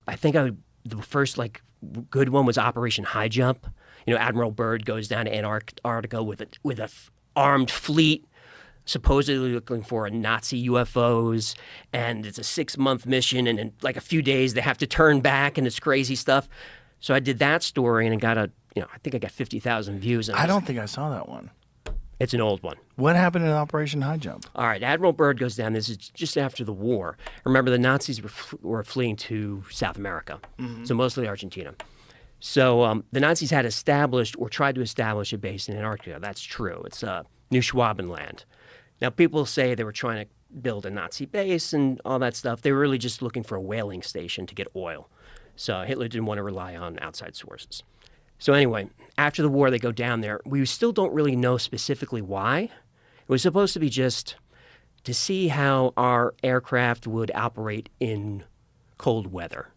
the first like good one was Operation Highjump. Admiral Byrd goes down to Antarctica with a armed fleet, supposedly looking for Nazi UFOs, and it's a 6-month mission, and in like a few days they have to turn back, and it's crazy stuff. So I did that story, and it got I think I got 50,000 views. I don't think I saw that one. It's an old one. What happened in Operation Highjump? All right, Admiral Byrd goes down. This is just after the war. Remember, the Nazis were fleeing to South America, so mostly Argentina. So the Nazis had established or tried to establish a base in Antarctica. That's true. It's New Schwabenland. Now, people say they were trying to build a Nazi base and all that stuff. They were really just looking for a whaling station to get oil. So Hitler didn't want to rely on outside sources. So anyway, after the war, they go down there. We still don't really know specifically why. It was supposed to be just to see how our aircraft would operate in cold weather.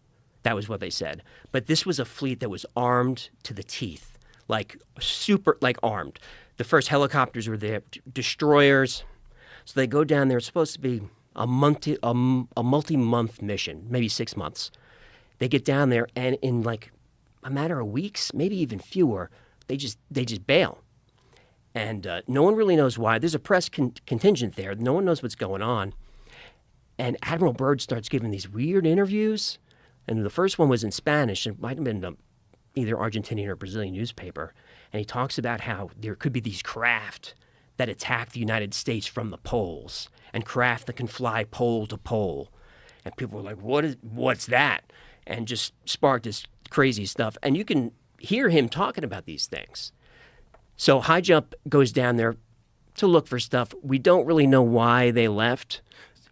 That was what they said. But this was a fleet that was armed to the teeth, like super, like armed. The first helicopters were there, destroyers. So they go down there. It's supposed to be a multi-month mission, maybe 6 months. They get down there, and in like a matter of weeks, maybe even fewer, they just bail. And no one really knows why. There's a press contingent there. No one knows what's going on. And Admiral Byrd starts giving these weird interviews. And the first one was in Spanish. It might have been either Argentinian or Brazilian newspaper. And he talks about how there could be these craft that attack the United States from the poles, and craft that can fly pole to pole. And people were like, what's that? And just sparked this crazy stuff. And you can hear him talking about these things. So Highjump goes down there to look for stuff. We don't really know why they left.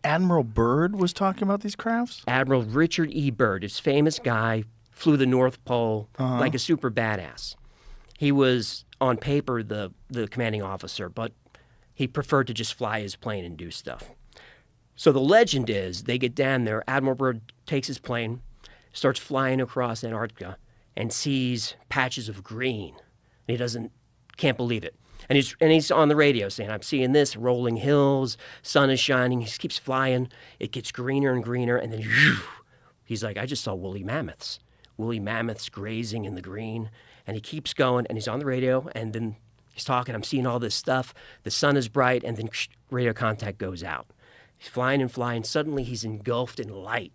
Admiral Byrd was talking about these crafts? Admiral Richard Byrd, this famous guy, flew the North Pole like a super badass. He was, on paper, the commanding officer, but he preferred to just fly his plane and do stuff. So the legend is, they get down there, Admiral Byrd takes his plane, starts flying across Antarctica, and sees patches of green. And he can't believe it. And he's on the radio saying, I'm seeing this, rolling hills, sun is shining. He just keeps flying. It gets greener and greener, and then he's like, I just saw woolly mammoths grazing in the green. And he keeps going, and he's on the radio, and then he's talking, I'm seeing all this stuff. The sun is bright, and then radio contact goes out. He's flying and flying. Suddenly, he's engulfed in light,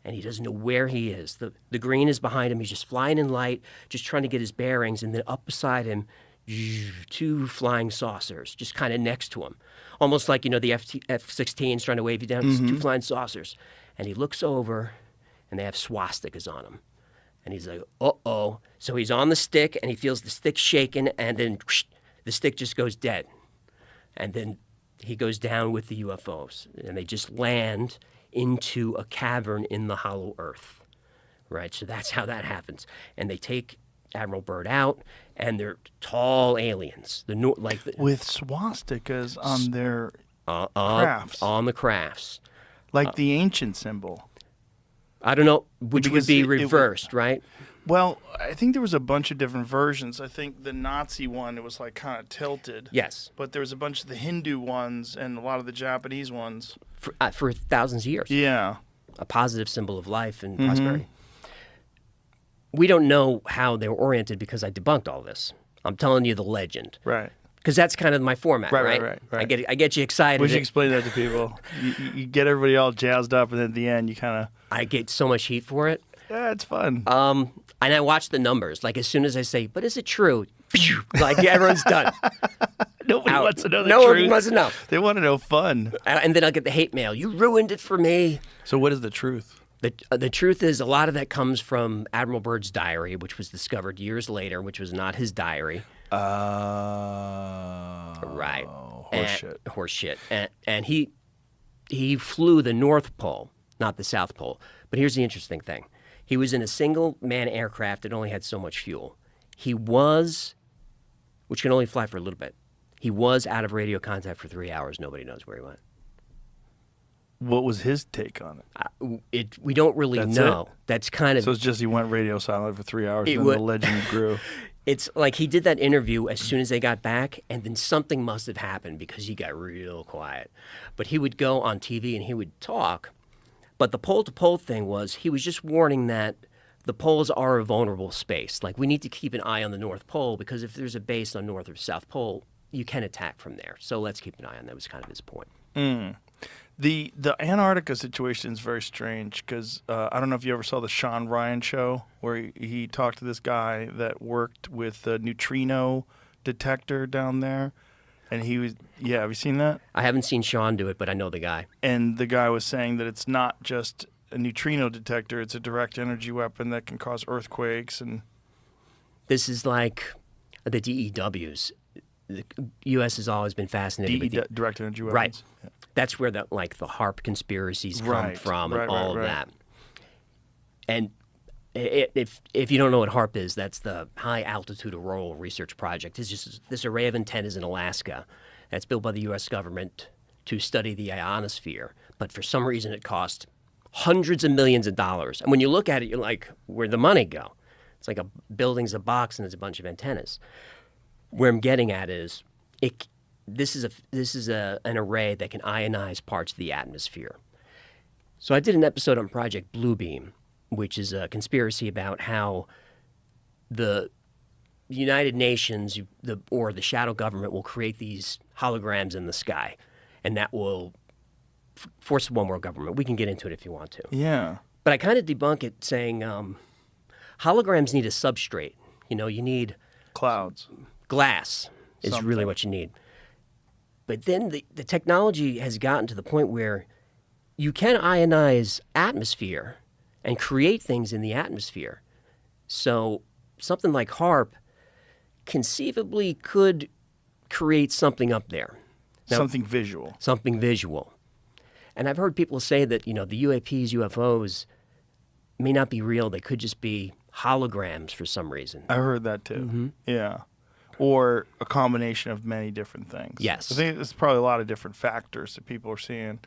and he doesn't know where he is. The green is behind him. He's just flying in light, just trying to get his bearings, and then up beside him, 2 flying saucers just kind of next to him. Almost like, the F-16s trying to wave you down. 2 flying saucers. And he looks over, and they have swastikas on them. And he's like, uh-oh. So he's on the stick, and he feels the stick shaking, and then the stick just goes dead. And then he goes down with the UFOs, and they just land into a cavern in the hollow earth, right? So that's how that happens. And they take Admiral Byrd out, and they're tall aliens. With swastikas on their crafts. On the crafts. Like the ancient symbol. I don't know, which would be reversed, right? Well, I think there was a bunch of different versions. I think the Nazi one, it was like kind of tilted. Yes. But there was a bunch of the Hindu ones and a lot of the Japanese ones. For thousands of years. Yeah. A positive symbol of life and prosperity. We don't know how they were oriented because I debunked all this. I'm telling you the legend. Right. Because that's kind of my format, right? Right. I get you excited. We should explain that to people. You get everybody all jazzed up, and then at the end, you kind of... I get so much heat for it. Yeah, it's fun. And I watch the numbers. Like, as soon as I say, but is it true? Like, everyone's done. Nobody wants to know the truth. No one wants to know. They want to know fun. And then I'll get the hate mail. You ruined it for me. So what is the truth? The truth is, a lot of that comes from Admiral Byrd's diary, which was discovered years later, which was not his diary. Right. Horseshit. And he flew the North Pole, not the South Pole. But here's the interesting thing. He was in a single-man aircraft that only had so much fuel. He was, which can only fly for a little bit, he was out of radio contact for 3 hours. Nobody knows where he went. What was his take on it? We don't really know. It? That's kind of... So it's just he went radio silent for 3 hours, and then the legend grew. It's like he did that interview as soon as they got back, and then something must have happened because he got real quiet. But he would go on TV and he would talk, But the pole-to-pole thing was he was just warning that the poles are a vulnerable space. Like, we need to keep an eye on the North Pole because if there's a base on North or South Pole, you can attack from there. So let's keep an eye on that was kind of his point. The Antarctica situation is very strange because I don't know if you ever saw the Sean Ryan show where he talked to this guy that worked with the neutrino detector down there. And he was, yeah, have you seen that? I haven't seen Sean do it, but I know the guy. And the guy was saying that it's not just a neutrino detector, it's a direct energy weapon that can cause earthquakes. And this is like the DEWs. The U.S. has always been fascinated with the direct energy weapons. Right. Yeah. That's where the HARP conspiracies come from and all of that. And if you don't know what HARP is, that's the High Altitude Auroral Research Project. It's just this array of antennas in Alaska that's built by the U.S. government to study the ionosphere. But for some reason, it cost hundreds of millions of dollars. And when you look at it, you're like, where'd the money go? It's like a building's a box and there's a bunch of antennas. Where I'm getting at is, this is an array that can ionize parts of the atmosphere. So I did an episode on Project Bluebeam, which is a conspiracy about how the United Nations or the shadow government will create these holograms in the sky, and that will force one world government. We can get into it if you want to. Yeah. But I kind of debunk it saying holograms need a substrate. You need clouds. Glass is really what you need. But then the technology has gotten to the point where you can ionize atmosphere and create things in the atmosphere. So something like HARP conceivably could create something up there. Now, something visual. Something visual. And I've heard people say that, the UAPs, UFOs may not be real. They could just be holograms for some reason. I heard that too. Mm-hmm. Yeah. Or a combination of many different things. Yes. I think there's probably a lot of different factors that people are seeing.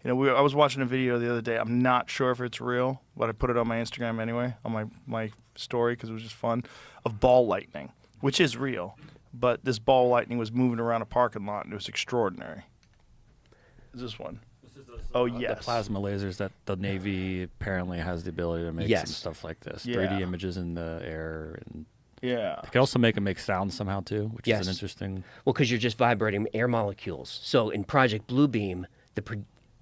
I was watching a video the other day. I'm not sure if it's real, but I put it on my Instagram anyway, on my story because it was just fun, of ball lightning, which is real. But this ball lightning was moving around a parking lot, and it was extraordinary. Is this one? Yes. The plasma lasers that the Navy apparently has the ability to make some stuff like this. Yeah. 3D images in the air. And yeah. they can also make them make sound somehow, too, which is an interesting... Well, because you're just vibrating air molecules. So in Project Bluebeam,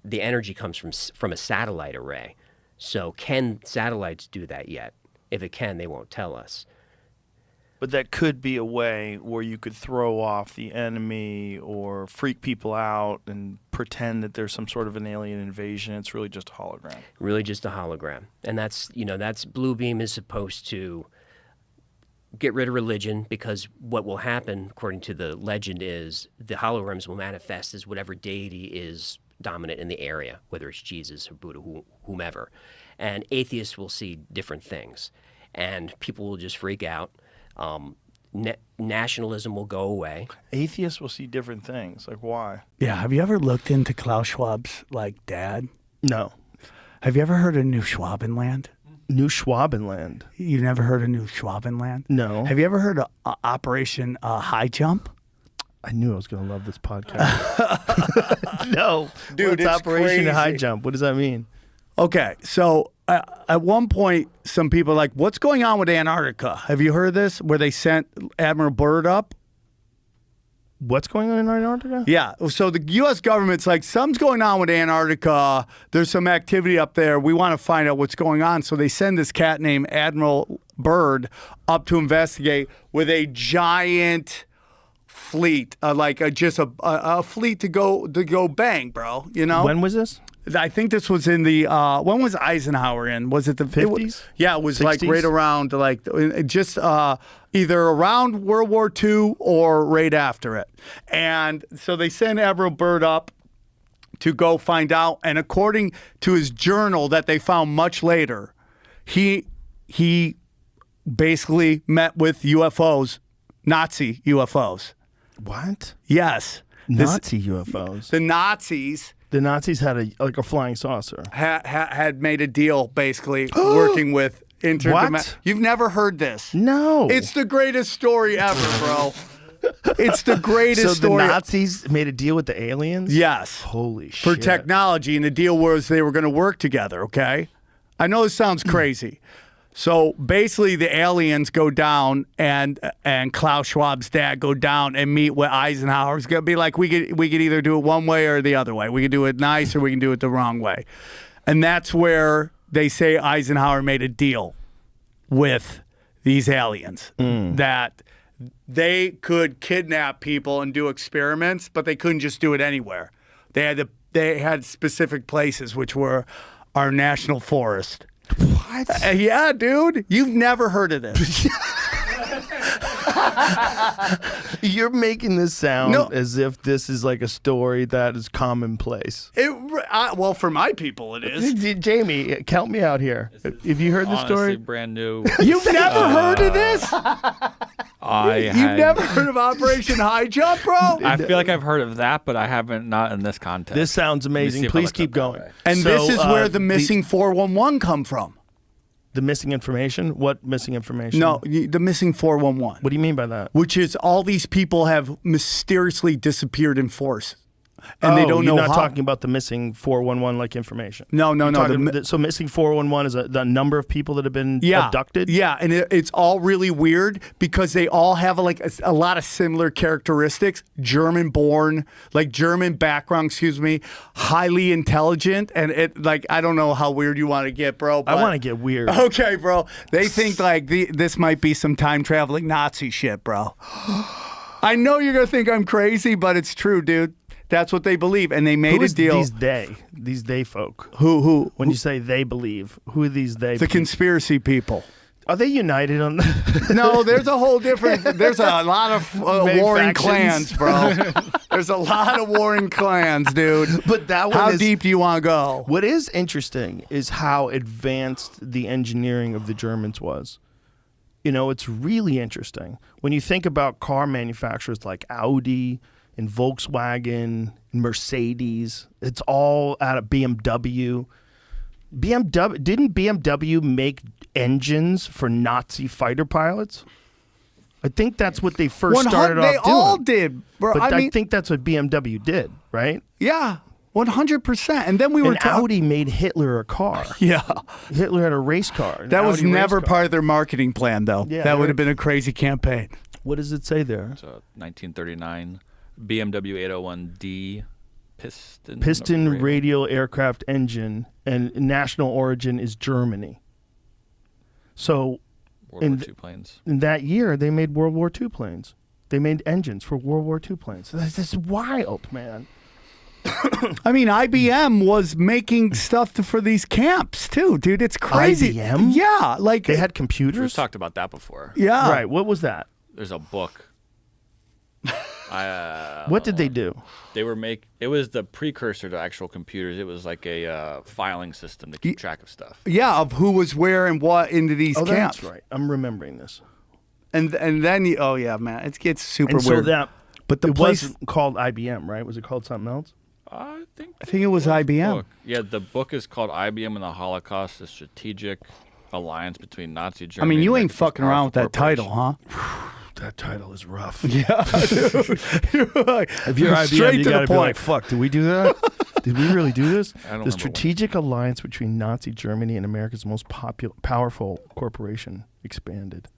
the energy comes from a satellite array. So can satellites do that yet? If it can, they won't tell us. But that could be a way where you could throw off the enemy or freak people out and pretend that there's some sort of an alien invasion. It's really just a hologram. Really just a hologram. And that's Bluebeam is supposed to get rid of religion because what will happen, according to the legend, is the holograms will manifest as whatever deity is dominant in the area, whether it's Jesus or Buddha, whomever. And atheists will see different things. And people will just freak out. Nationalism will go away. Atheists will see different things. Like, why? Yeah. Have you ever looked into Klaus Schwab's, dad? No. Have you ever heard of New Schwabenland? New Schwabenland. You never heard of New Schwabenland? No. Have you ever heard of Operation Highjump? I knew I was going to love this podcast. No. Dude, What's it's Operation crazy. Highjump? What does that mean? Okay, so at one point, some people are like, what's going on with Antarctica? Have you heard this, where they sent Admiral Byrd up? What's going on in Antarctica? Yeah, so the U.S. government's like, something's going on with Antarctica. There's some activity up there. We want to find out what's going on. So they send this cat named Admiral Byrd up to investigate with a giant fleet, just a fleet to go bang, bro. When was this? I think this was in the when was Eisenhower in? Was it the 50s? Yeah, it was 60s? right around just either around World War II or right after it. And so they sent Admiral Byrd up to go find out. And according to his journal that they found much later, he basically met with UFOs, Nazi UFOs. What? Yes. Nazi UFOs. The Nazis. The Nazis had a flying saucer. Had made a deal, basically, working with What? You've never heard this? No. It's the greatest story ever, bro. It's the greatest So the story. Nazis made a deal with the aliens? Yes. Holy For shit. technology, and the deal was they were going to work together, okay? I know this sounds crazy. So basically the aliens go down and Klaus Schwab's dad go down and meet with Eisenhower. It's going to be like we could either do it one way or the other way. We could do it nice or we can do it the wrong way. And that's where they say Eisenhower made a deal with these aliens that they could kidnap people and do experiments, but they couldn't just do it anywhere. They had specific places, which were our national forest. What? Yeah, dude. You've never heard of this. You're making this sound No. as if this is like a story that is commonplace. Well, for my people, it is. Jamie, help me out here. Have you heard the Honestly, story? brand new. You've never heard of this? You've never heard of Operation Highjump, bro? I feel like I've heard of that, but I haven't, not in this context. This sounds Let me see amazing. if I Please look keep up that going. way. And So, this is where the missing 411 come from. The missing information? What missing information? No, the missing 411. What do you mean by that? Which is all these people have mysteriously disappeared in force. And they don't know you're not how. talking about the missing 411 like information. No. You're talking- so missing 411 is the number of people that have been abducted? Yeah, and it's all really weird because they all have a lot of similar characteristics. German-born, like German background, highly intelligent, and I don't know how weird you want to get, bro. I but- want to get weird. Okay, bro. They think this might be some time-traveling Nazi shit, bro. I know you're going to think I'm crazy, but it's true, dude. That's what they believe, and they made Who a is deal. These they folk? Who? When you say they believe, who are these they? The conspiracy people. Are they united on? No, there's a whole different. There's a lot of Many warring factions. clans, bro. There's a lot of warring clans, dude. But that one How is, deep do you want to go? What is interesting is how advanced the engineering of the Germans was. You know, it's really interesting when you think about car manufacturers like Audi and Volkswagen, and Mercedes. It's all out of BMW. Didn't BMW make engines for Nazi fighter pilots? I think that's what they first started off They doing. all did, bro. But I I mean, think that's what BMW did, right? yeah, 100%. And then we were And talking. Audi made Hitler a car. Yeah, Hitler had a race car. that was never part of their marketing plan, though. Yeah, that would they're- have been a crazy campaign. What does it say there? So 1939, BMW 801D Piston radial aircraft engine, and national origin is Germany. So World War II planes. in that year, they made World War II planes. They made engines for World War II planes. That's wild, man. I mean, IBM was making stuff for these camps too, dude. It's crazy. IBM? Yeah, like They had We've computers? talked about that before. yeah, Right. What was that? There's a book. What did they do? They were it was the precursor to actual computers. It was like a filing system to keep track of stuff. Yeah, of who was where and what into these Oh, camps. that's right. I'm remembering this. And then oh yeah, man, it gets super And so weird. but the it place- wasn't called IBM, right? Was it called something else? I think it was IBM. Book. Yeah, the book is called IBM and the Holocaust: A Strategic Alliance Between Nazi I Germany. mean, you and ain't America's fucking around with that Powerful title, huh? That title is rough. Yeah, If you're IBM, straight you to gotta the be like, point. fuck, did we do that? Did we really do this? I don't The remember strategic alliance between Nazi Germany and America's most powerful corporation expanded.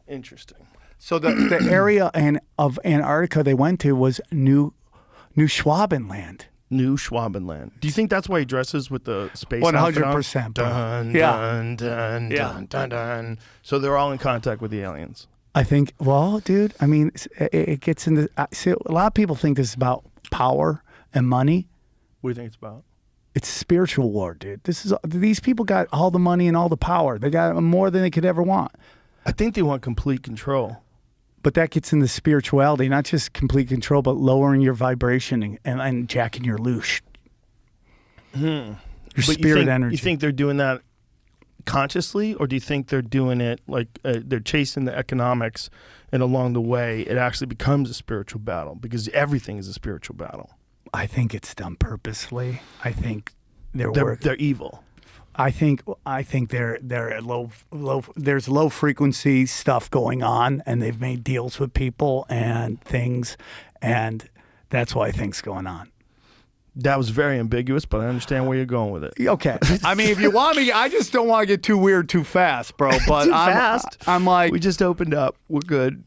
Interesting. So the area of Antarctica they went to was New Schwabenland. New Schwabenland. Do you think that's why he dresses with the space 100%, bro. Dun, Yeah. dun, dun, Yeah. dun, dun, dun. So they're all in contact with the aliens. I think. Well, dude, I mean, it gets into. See, a lot of people think this is about power and money. What do you think it's about? It's spiritual war, dude. These people got all the money and all the power. They got more than they could ever want. I think they want complete control. But that gets into spirituality, not just complete control, but lowering your vibration and jacking your loosh. Your But spirit energy. You think they're doing that consciously, or do you think they're doing it like they're chasing the economics, and along the way it actually becomes a spiritual battle? Because everything is a spiritual battle. I think it's done purposely. I think they're They're evil. I think they're at low. There's low frequency stuff going on, and they've made deals with people and things, and that's why things going on. That was very ambiguous, but I understand where you're going with it. Okay. I mean, if you want me, I just don't want to get too weird too fast, bro. But I'm like, We just opened up. We're good.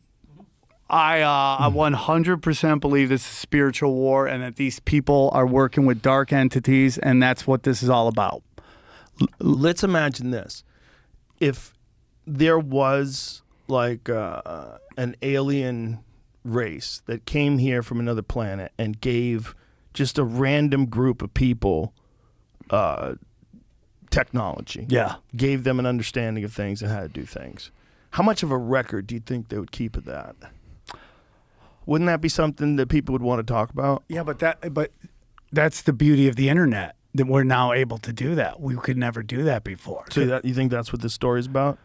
I 100% believe this is a spiritual war, and that these people are working with dark entities, and that's what this is all about. Let's imagine this. If there was like an alien race that came here from another planet and gave just a random group of people technology. Yeah. Gave them an understanding of things and how to do things. How much of a record do you think they would keep of that? Wouldn't that be something that people would want to talk about? Yeah, but that's the beauty of the internet, that we're now able to do that. We could never do that before. So you think that's what this story is about?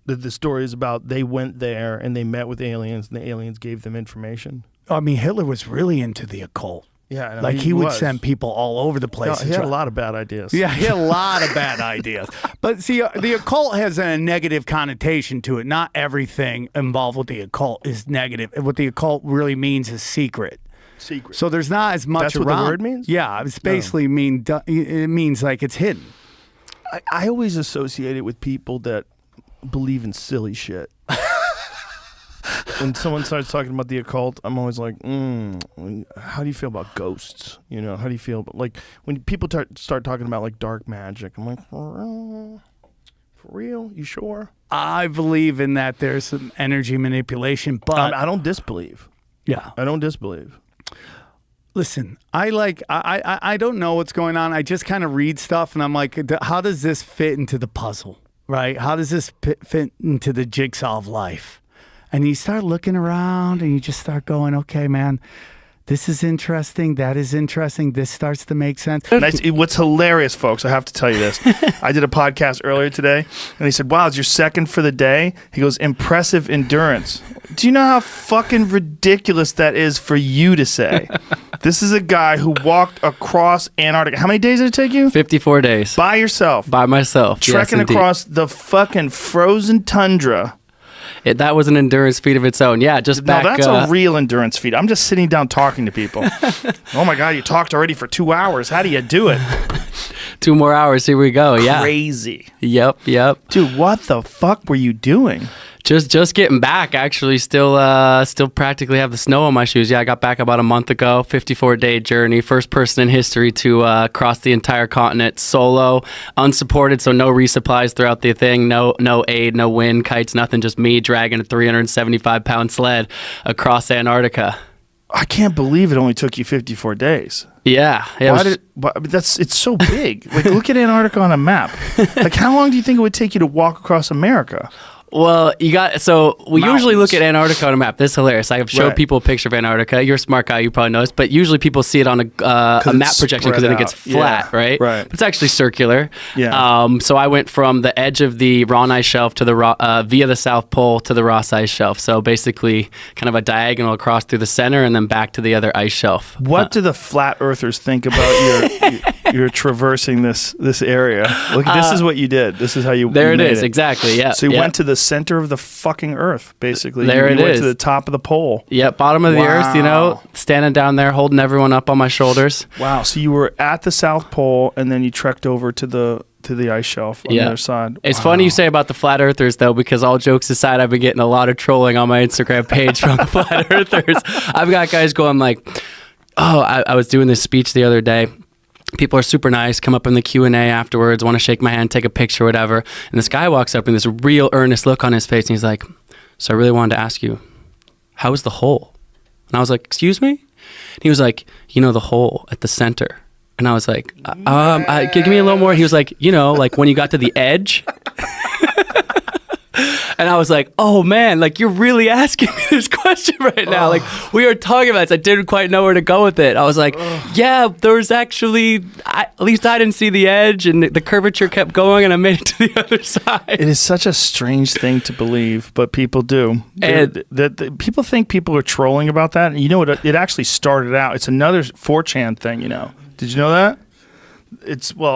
That the story is about they went there and they met with aliens and the aliens gave them information? I mean, Hitler was really into the occult. Yeah, like he would was. send people all over the place. No, he had a lot of bad ideas. Yeah, he had a lot of bad ideas. But see, the occult has a negative connotation to it. Not everything involved with the occult is negative. What the occult really means is secret. Secret. So there's not as much That's around. what the word means? Yeah, it's basically it means like it's hidden. I always associate it with people that believe in silly shit. When someone starts talking about the occult, I'm always like, how do you feel about ghosts? You know, how do you feel about, like, when people start talking about like dark magic, I'm like, for real? You sure? I believe in that there's some energy manipulation, but I don't disbelieve. Yeah, I don't disbelieve. Listen, I don't know what's going on. I just kind of read stuff, and I'm like, how does this fit into the puzzle, right? How does this fit into the jigsaw of life? And you start looking around, and you just start going, okay, man, this is interesting. That is interesting. This starts to make sense. What's hilarious, folks, I have to tell you this. I did a podcast earlier today, and he said, wow, it's your second for the day? He goes, impressive endurance. Do you know how fucking ridiculous that is for you to say? This is a guy who walked across Antarctica. How many days did it take you? 54 days. By yourself. By myself. Trekking yes, across the fucking frozen tundra. That was an endurance feat of its own. Yeah, just back. No, that's a real endurance feat. I'm just sitting down talking to people. Oh my God, you talked already for 2 hours. How do you do it? 2 more hours. Here we go. Yeah. Crazy. Yep. Dude, what the fuck were you doing? Just getting back. Actually, still practically have the snow on my shoes. Yeah, I got back about a month ago. 54-day journey. First person in history to cross the entire continent solo, unsupported, so no resupplies throughout the thing. No aid, no wind, kites, nothing. Just me dragging a 375-pound sled across Antarctica. I can't believe it only took you 54 days. Yeah. It's so big. Like, look at Antarctica on a map. Like, how long do you think it would take you to walk across America? Well, we usually look at Antarctica on a map. This is hilarious. I've showed people a picture of Antarctica. You're a smart guy, you probably know this, but usually people see it on a map projection because they think it's flat, right? Right. But it's actually circular. Yeah. So I went from the edge of the Ron Ice Shelf to the via the South Pole to the Ross Ice Shelf. So basically, kind of a diagonal across through the center and then back to the other ice shelf. What do the flat earthers think about your traversing this area? Look, this is what you did. This is how you. There you it made is. Exactly. Yeah. So you went to the center of the fucking earth, basically. There you it went is. to the top of the pole. Yep, bottom of the earth, standing down there holding everyone up on my shoulders. Wow. So you were at the South Pole and then you trekked over to the ice shelf on the other side. It's funny you say about the flat earthers, though, because all jokes aside, I've been getting a lot of trolling on my Instagram page from the flat earthers. I've got guys going like, I was doing this speech the other day. People are super nice, come up in the Q&A afterwards, want to shake my hand, take a picture, whatever. And this guy walks up with this real earnest look on his face, and he's like, so I really wanted to ask you, how was the hole? And I was like, excuse me? And he was like, the hole at the center. And I was like, give me a little more. He was like, like when you got to the edge. And I was like, oh man, like you're really asking me this question right now. Like we were talking about this. I didn't quite know where to go with it. I was like, yeah, there was actually, at least I didn't see the edge and the curvature kept going and I made it to the other side. It is such a strange thing to believe, but people do. And people think people are trolling about that. And you know what? It actually started out. It's another 4chan thing, Did you know that?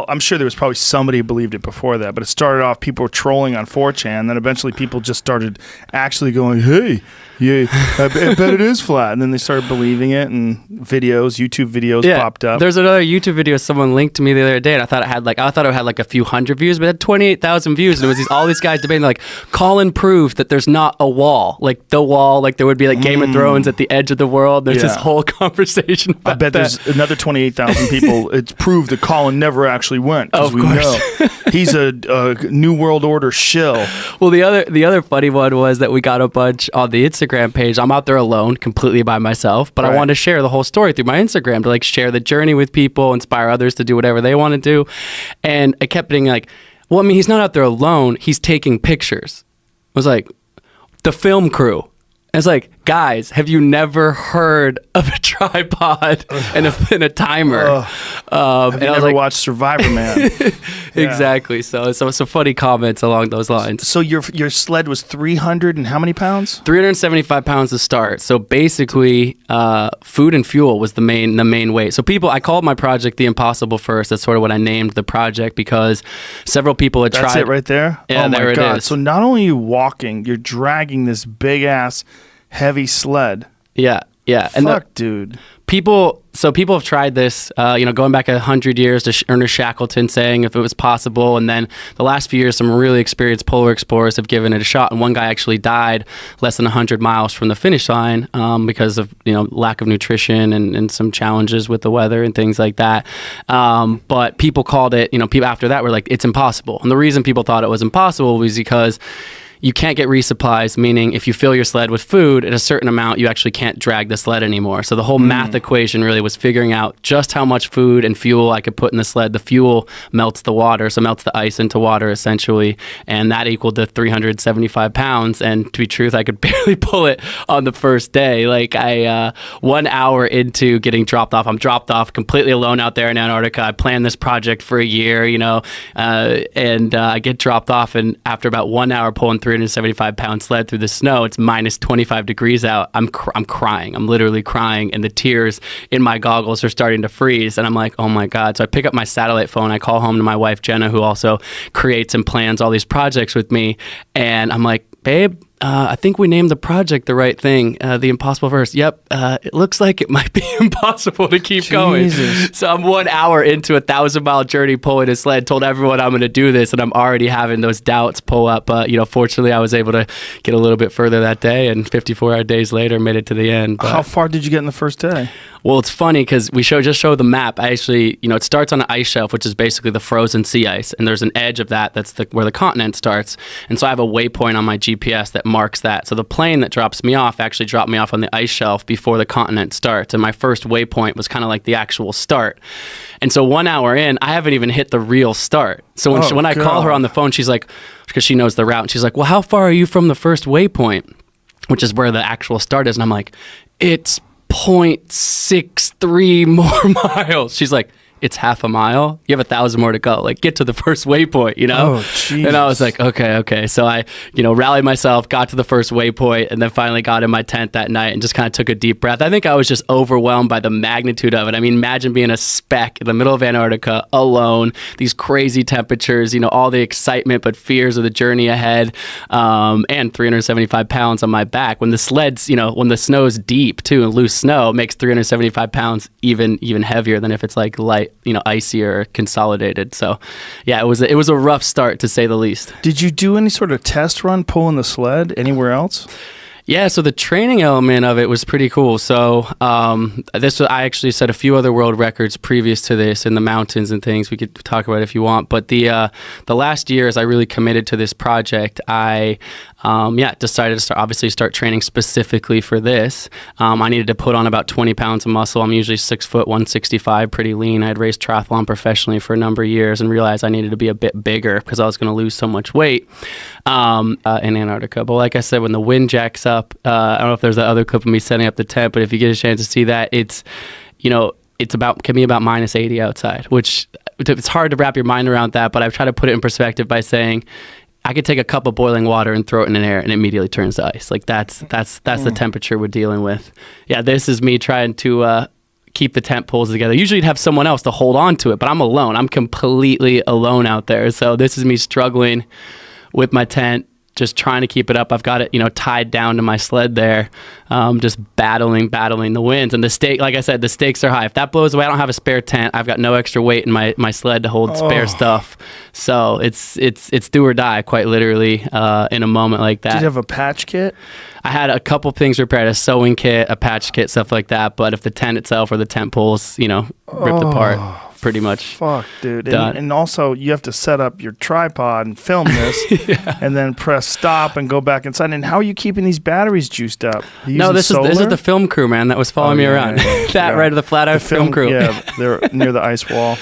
I'm sure there was probably somebody who believed it before that, but it started off people were trolling on 4chan, then eventually people just started actually going, hey, yeah, I bet it is flat, and then they started believing it, and YouTube videos popped up. There's another YouTube video someone linked to me the other day, and I thought it had like a few hundred views, but it had 28,000 views, and it was all these guys debating like, Colin proved that there's not a wall, like the wall, like there would be like Game of Thrones at the edge of the world. There's this whole conversation about I bet that. There's another 28,000 people. It's proved that Colin never actually went, because we know he's a New World Order shill. Well, the other funny one was that we got a bunch on the Instagram page. I'm out there alone, completely by myself, but I wanted to share the whole story through my Instagram to like share the journey with people, inspire others to do whatever they want to do. And I kept being like, well, I mean, he's not out there alone. He's taking pictures. I was like, the film crew. I was like, guys, have you never heard of a tripod and a timer? Have you never watched Survivor Man? Exactly. So some funny comments along those lines. So your sled was 300 and how many pounds? 375 pounds to start. So basically, food and fuel was the main weight. So I called my project The Impossible First. That's sort of what I named the project, because several people had tried. That's it right there? Yeah, oh my there God. it is. So not only are you walking, you're dragging this big ass heavy sled. Yeah. Fuck, dude. People have tried this, going back 100 years to Ernest Shackleton saying if it was possible. And then the last few years, some really experienced polar explorers have given it a shot. And one guy actually died less than 100 miles from the finish line because of, lack of nutrition and some challenges with the weather and things like that. But people called it, people after that were like, it's impossible. And the reason people thought it was impossible was because you can't get resupplies, meaning if you fill your sled with food at a certain amount, you actually can't drag the sled anymore. So the whole math equation really was figuring out just how much food and fuel I could put in the sled. The fuel melts the water, so melts the ice into water essentially, and that equaled to 375 pounds. And to be truth, I could barely pull it on the first day. Like 1 hour into getting dropped off, I'm dropped off completely alone out there in Antarctica. I planned this project for a year, and I get dropped off, and after about 1 hour pulling 375-pound sled through the snow, it's minus 25 degrees out. I'm crying. I'm literally crying, and the tears in my goggles are starting to freeze. And I'm like, oh my God. So I pick up my satellite phone. I call home to my wife, Jenna, who also creates and plans all these projects with me. And I'm like, babe, I think we named the project the right thing, The Impossible First. Yep, it looks like it might be impossible to keep going. So I'm 1 hour into a 1,000-mile journey pulling a sled, told everyone I'm going to do this, and I'm already having those doubts pull up. But, fortunately, I was able to get a little bit further that day, and 54 days later, made it to the end. But how far did you get in the first day? Well, it's funny because we just show the map. I actually, it starts on an ice shelf, which is basically the frozen sea ice, and there's an edge of that that's where the continent starts. And so I have a waypoint on my GPS that marks that. So the plane that drops me off actually dropped me off on the ice shelf before the continent starts, and my first waypoint was kind of like the actual start. And so 1 hour in, I haven't even hit the real start. So when I call her on the phone, she's like, because she knows the route, and she's like, well, how far are you from the first waypoint, which is where the actual start is? And I'm like, it's 0.63 more miles. She's like, it's half a mile. You have 1,000 more to go. Like, get to the first waypoint, Oh, jeez. And I was like, okay. So I, rallied myself, got to the first waypoint, and then finally got in my tent that night and just kind of took a deep breath. I think I was just overwhelmed by the magnitude of it. I mean, imagine being a speck in the middle of Antarctica alone, these crazy temperatures, all the excitement but fears of the journey ahead, and 375 pounds on my back. When the sleds, when the snow's deep too and loose snow, it makes 375 pounds even heavier than if it's like light, icy or consolidated. So yeah, it was a rough start to say the least. Did you do any sort of test run pulling the sled anywhere else? Yeah, so the training element of it was pretty cool. So I actually set a few other world records previous to this in the mountains and things. We could talk about it if you want. But the last year, as I really committed to this project, I decided to start training specifically for this. I needed to put on about 20 pounds of muscle. I'm usually 6 foot, 165, pretty lean. I had raced triathlon professionally for a number of years and realized I needed to be a bit bigger because I was going to lose so much weight in Antarctica. But like I said, when the wind jacks up, I don't know if there's that other clip of me setting up the tent, but if you get a chance to see that, it's can be about minus 80 outside, which it's hard to wrap your mind around that. But I've tried to put it in perspective by saying, I could take a cup of boiling water and throw it in an air and it immediately turns to ice. Like that's the temperature we're dealing with. Yeah, this is me trying to keep the tent poles together. Usually you'd have someone else to hold on to it, but I'm alone. I'm completely alone out there. So this is me struggling with my tent, just trying to keep it up. I've got it, tied down to my sled there, just battling the winds. And the stake, like I said, the stakes are high. If that blows away, I don't have a spare tent. I've got no extra weight in my sled to hold spare stuff. So it's do or die, quite literally, in a moment like that. Did you have a patch kit? I had a couple things repaired, a sewing kit, a patch kit, stuff like that. But if the tent itself or the tent poles, ripped apart, pretty much. Fuck, dude. Done. And also, you have to set up your tripod and film this, and then press stop and go back inside. And how are you keeping these batteries juiced up? No, this is the film crew, man, that was following me around. Right of the Flat Earth film crew. Yeah, they're near the ice wall.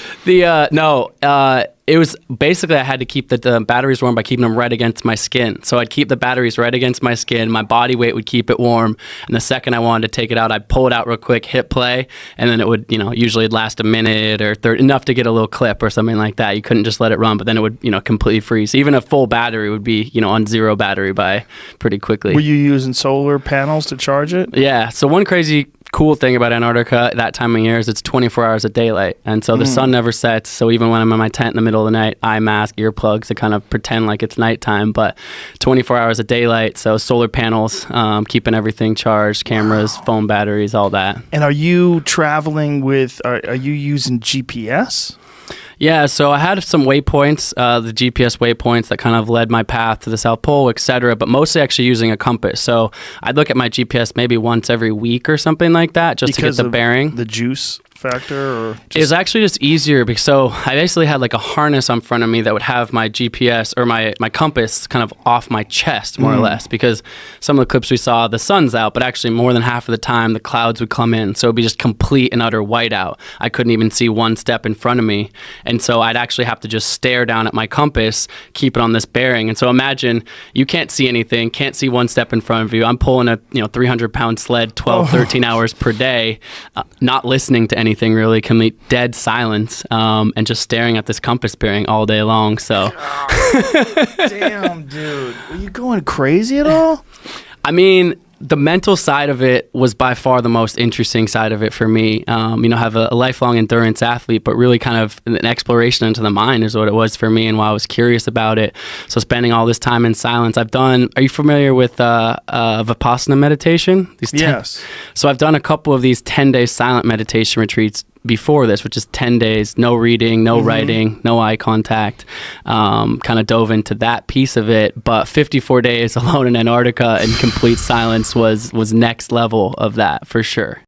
It was basically I had to keep the batteries warm by keeping them right against my skin. So I'd keep the batteries right against my skin. My body weight would keep it warm. And the second I wanted to take it out, I'd pull it out real quick, hit play, and then it would, usually it'd last a minute or 30, enough to get a little clip or something like that. You couldn't just let it run, but then it would, completely freeze. Even a full battery would be, on 0 battery by pretty quickly. Were you using solar panels to charge it? Yeah. So one crazy cool thing about Antarctica that time of year is it's 24 hours of daylight, and so the sun never sets. So even when I'm in my tent in the middle of the night, eye mask, earplugs to kind of pretend like it's nighttime, but 24 hours of daylight. So solar panels, keeping everything charged, cameras, phone batteries, all that. And are you traveling with? Are you using GPS? Yeah, so I had some waypoints, the GPS waypoints that kind of led my path to the South Pole, et cetera, but mostly actually using a compass. So I'd look at my GPS maybe once every week or something like that, just because to get the bearing. The juice factor, or it's actually just easier because so I basically had like a harness on front of me that would have my GPS or my compass kind of off my chest more or less, because some of the clips we saw, the sun's out, but actually more than half of the time the clouds would come in, so it'd be just complete and utter whiteout. I couldn't even see one step in front of me, and so I'd actually have to just stare down at my compass, keep it on this bearing. And so imagine you can't see anything, can't see one step in front of you. I'm pulling a 300-pound sled 13 hours per day, not listening to anything really, complete dead silence, and just staring at this compass bearing all day long. So damn, dude, are you going crazy at all? I mean, the mental side of it was by far the most interesting side of it for me. Have a lifelong endurance athlete, but really kind of an exploration into the mind is what it was for me, and why I was curious about it. So spending all this time in silence. Are you familiar with Vipassana meditation? Yes. So I've done a couple of these 10-day silent meditation retreats before this, which is 10 days, no reading, no writing, no eye contact. Kind of dove into that piece of it, but 54 days alone in Antarctica in complete silence was next level of that for sure.